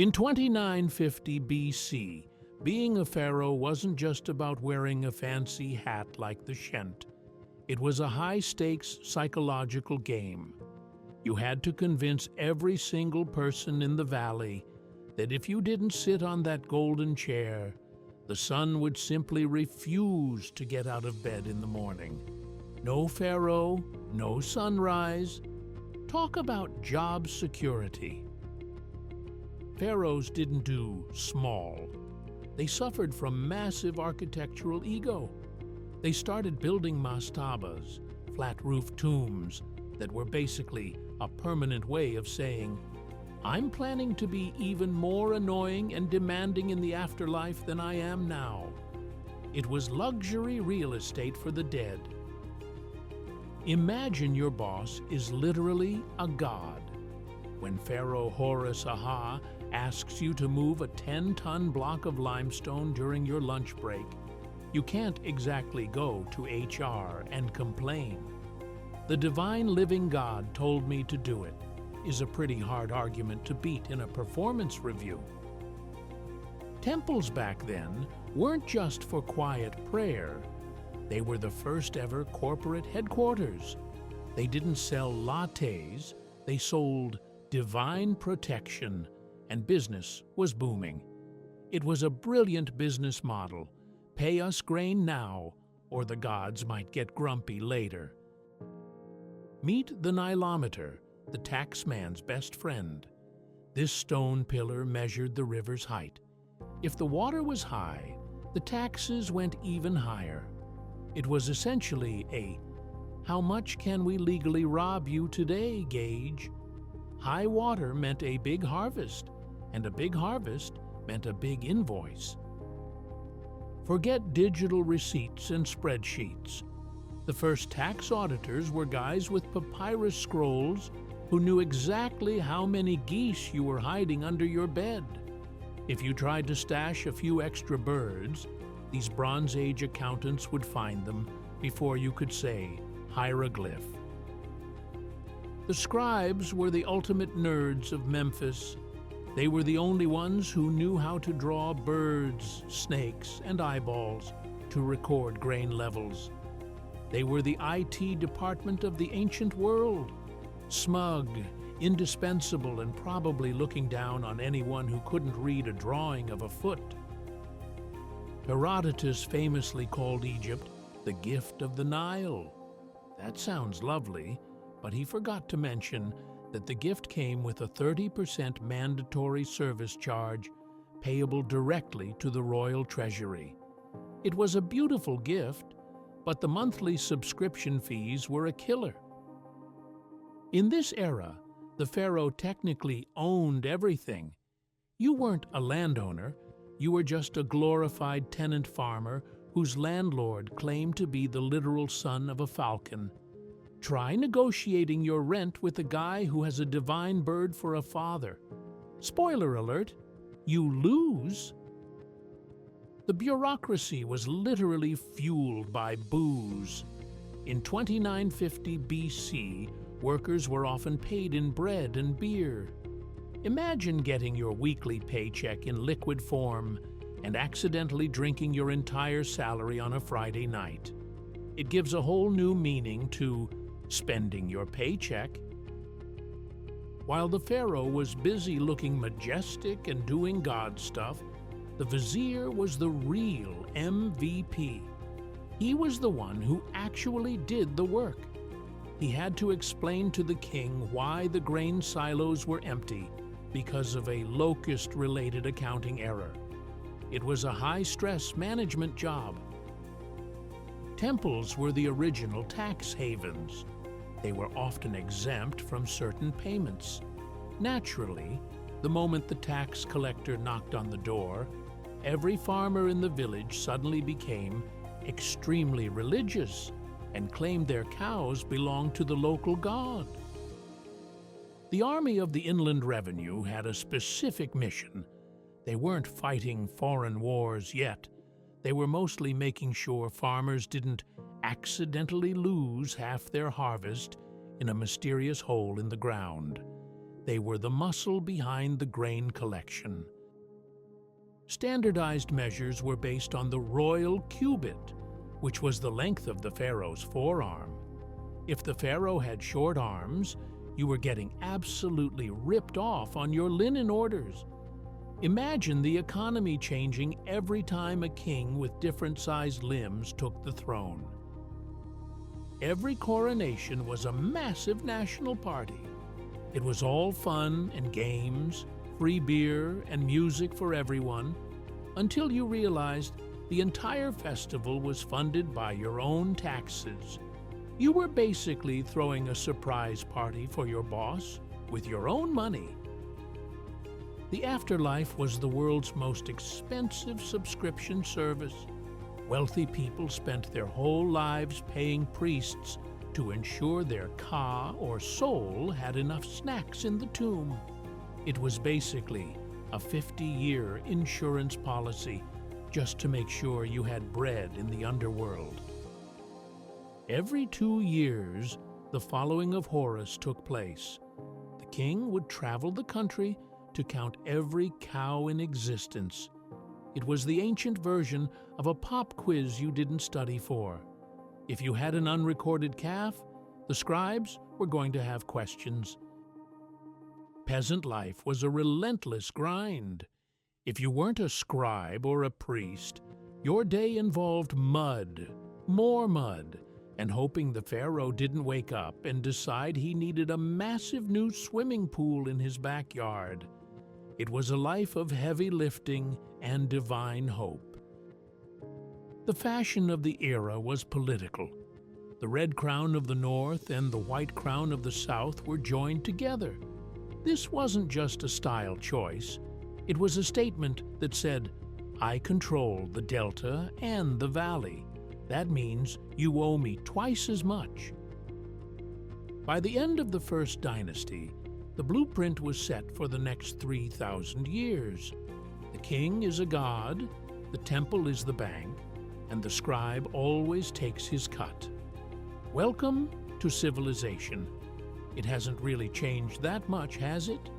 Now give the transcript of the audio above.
In 2950 BC, being a pharaoh wasn't just about wearing a fancy hat like the Shent. It was a high-stakes psychological game. You had to convince every single person in the valley that if you didn't sit on that golden chair, the sun would simply refuse to get out of bed in the morning. No pharaoh, no sunrise. Talk about job security. Pharaohs didn't do small. They suffered from massive architectural ego. They started building mastabas, flat-roofed tombs that were basically a permanent way of saying, I'm planning to be even more annoying and demanding in the afterlife than I am now. It was luxury real estate for the dead. Imagine your boss is literally a god. When Pharaoh Horus asks you to move a 10-ton block of limestone during your lunch break, you can't exactly go to HR and complain. The divine living God told me to do it is a pretty hard argument to beat in a performance review. Temples back then weren't just for quiet prayer. They were the first ever corporate headquarters. They didn't sell lattes, they sold divine protection, and business was booming. It was a brilliant business model. Pay us grain now, or the gods might get grumpy later. Meet the nilometer, the taxman's best friend. This stone pillar measured the river's height. If the water was high, the taxes went even higher. It was essentially a "how much can we legally rob you today" gauge. High water meant a big harvest, and a big harvest meant a big invoice. Forget digital receipts and spreadsheets. The first tax auditors were guys with papyrus scrolls who knew exactly how many geese you were hiding under your bed. If you tried to stash a few extra birds, these Bronze Age accountants would find them before you could say hieroglyph. The scribes were the ultimate nerds of Memphis. They were the only ones who knew how to draw birds, snakes, and eyeballs to record grain levels. They were the IT department of the ancient world, smug, indispensable, and probably looking down on anyone who couldn't read a drawing of a foot. Herodotus famously called Egypt the gift of the Nile. That sounds lovely, but he forgot to mention that the gift came with a 30% mandatory service charge payable directly to the royal treasury. It was a beautiful gift, but the monthly subscription fees were a killer. In this era, the pharaoh technically owned everything. You weren't a landowner, you were just a glorified tenant farmer whose landlord claimed to be the literal son of a falcon. Try negotiating your rent with a guy who has a divine bird for a father. Spoiler alert, you lose. The bureaucracy was literally fueled by booze. In 2950 BC, workers were often paid in bread and beer. Imagine getting your weekly paycheck in liquid form and accidentally drinking your entire salary on a Friday night. It gives a whole new meaning to spending your paycheck. While the pharaoh was busy looking majestic and doing God stuff, the vizier was the real MVP. He was the one who actually did the work. He had to explain to the king why the grain silos were empty because of a locust-related accounting error. It was a high-stress management job. Temples were the original tax havens. They were often exempt from certain payments. Naturally, the moment the tax collector knocked on the door, every farmer in the village suddenly became extremely religious and claimed their cows belonged to the local god. The army of the Inland Revenue had a specific mission. They weren't fighting foreign wars yet. They were mostly making sure farmers didn't accidentally lose half their harvest in a mysterious hole in the ground. They were the muscle behind the grain collection. Standardized measures were based on the royal cubit, which was the length of the pharaoh's forearm. If the pharaoh had short arms, you were getting absolutely ripped off on your linen orders. Imagine the economy changing every time a king with different-sized limbs took the throne. Every coronation was a massive national party. It was all fun and games, free beer and music for everyone, until you realized the entire festival was funded by your own taxes. You were basically throwing a surprise party for your boss with your own money. The afterlife was the world's most expensive subscription service. Wealthy people spent their whole lives paying priests to ensure their ka, or soul, had enough snacks in the tomb. It was basically a 50-year insurance policy just to make sure you had bread in the underworld. Every 2 years, the following of Horus took place. The king would travel the country to count every cow in existence. It was the ancient version of a pop quiz you didn't study for. If you had an unrecorded calf, the scribes were going to have questions. Peasant life was a relentless grind. If you weren't a scribe or a priest, your day involved mud, more mud, and hoping the pharaoh didn't wake up and decide he needed a massive new swimming pool in his backyard. It was a life of heavy lifting and divine hope. The fashion of the era was political. The red crown of the north and the white crown of the south were joined together. This wasn't just a style choice. It was a statement that said, "I control the delta and the valley. That means you owe me twice as much." By the end of the first dynasty, the blueprint was set for the next 3,000 years. The king is a god, the temple is the bank, and the scribe always takes his cut. Welcome to civilization. It hasn't really changed that much, has it?